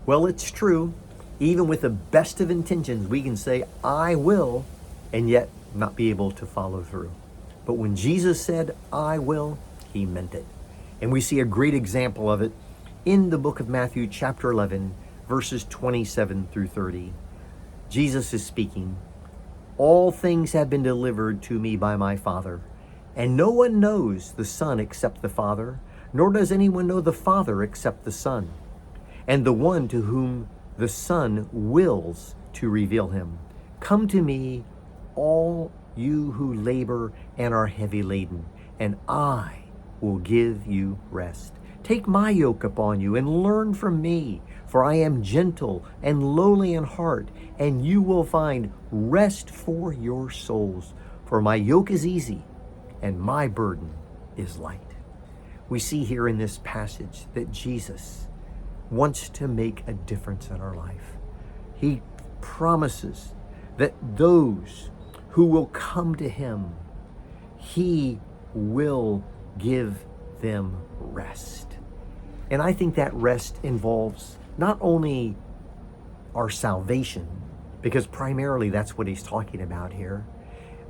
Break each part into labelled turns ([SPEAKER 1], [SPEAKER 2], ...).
[SPEAKER 1] Well, it's true. Even with the best of intentions, we can say, I will, and yet not be able to follow through. But when Jesus said, I will, he meant it. And we see a great example of it in the book of Matthew, chapter 11, verses 27 through 30. Jesus is speaking, all things have been delivered to me by my Father, and no one knows the Son except the Father, nor does anyone know the Father except the Son, and the one to whom the Son wills to reveal him. Come to me, all you who labor and are heavy laden, and I will give you rest. Take my yoke upon you and learn from me, for I am gentle and lowly in heart, and you will find rest for your souls. For my yoke is easy and my burden is light. We see here in this passage that Jesus wants to make a difference in our life. He promises that those who will come to him, he will give them rest. And I think that rest involves not only our salvation, because primarily that's what he's talking about here.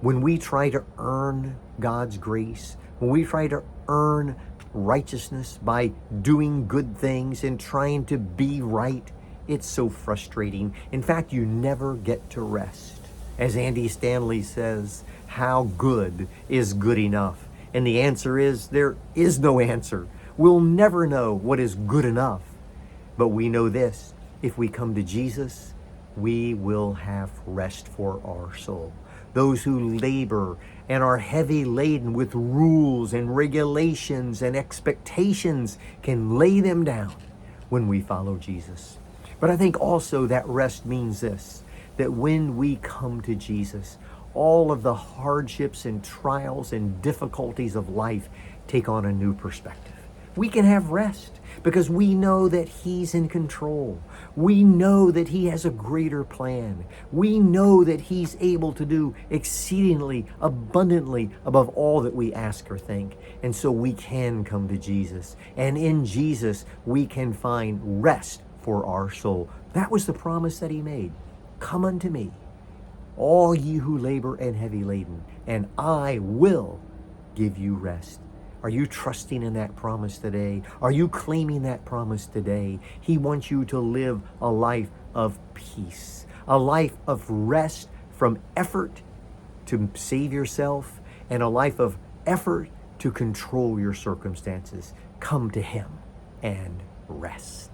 [SPEAKER 1] When we try to earn God's grace, when we try to earn righteousness by doing good things and trying to be right, it's so frustrating. In fact, you never get to rest. As Andy Stanley says, how good is good enough? And the answer is, there is no answer. We'll never know what is good enough. But we know this, if we come to Jesus, we will have rest for our soul. Those who labor and are heavy laden with rules and regulations and expectations can lay them down when we follow Jesus. But I think also that rest means this, that when we come to Jesus, all of the hardships and trials and difficulties of life take on a new perspective. We can have rest because we know that he's in control. We know that he has a greater plan. We know that he's able to do exceedingly abundantly above all that we ask or think. And so we can come to Jesus. And in Jesus, we can find rest for our soul. That was the promise that he made. Come unto me, all ye who labor and heavy laden, and I will give you rest. Are you trusting in that promise today? Are you claiming that promise today? He wants you to live a life of peace, a life of rest from effort to save yourself, and a life of effort to control your circumstances. Come to him and rest.